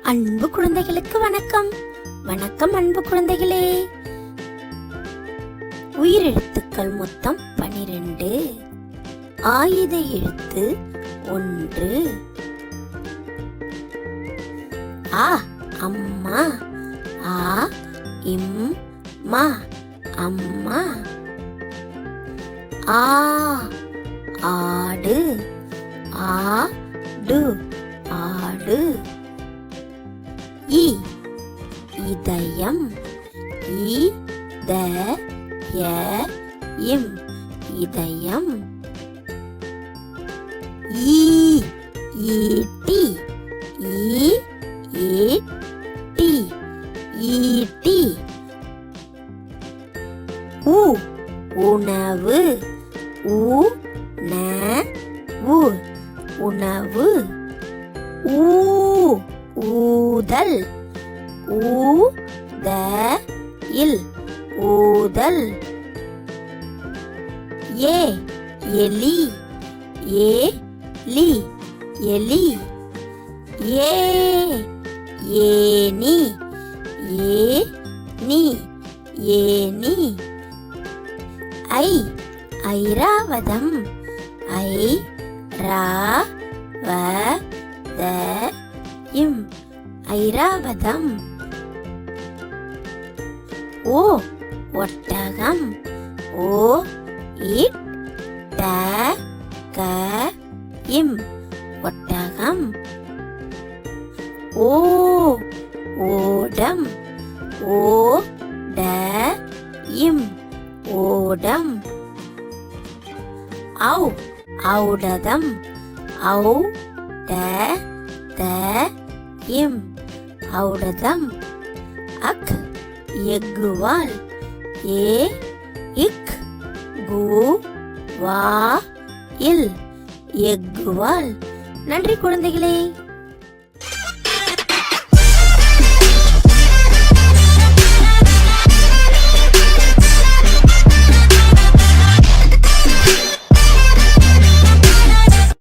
அன்பு குழந்தைகளுக்கு வணக்கம். வணக்கம் அன்பு குழந்தைகளே. உயிரெழுத்துக்கள் மொத்தம் 12. ஆயுத எழுத்து 1. ஆ அம்மா. ஆ இம் மா அம்மா. ஆ ஆடு. ஆடு ஆடு. இ இதயம். இதயம் இதயம். ஈ ஈட்டி. ஈட்டி ஈட்டி. உ உணவு. உணவு உணவு. ஊ ஊதல். ஊதல் ஊதல். ஏ எலி. ஏலி எலி. ஏ ஏனி. ஏனி ஏனி. ஐ ஐராவதம். ஐராவதம் ஐராவதம். ஓ ஒட்டகம். ஓ இட்டகம் ஒட்டகம். ஓ ஓடம். ஓடம் ஓடம். ஔ ஔடதம். ஔடதம் ஔடதம். அக் எக்குவால். இக் குவால் எக்குவால். நன்றி குழந்தைகளே.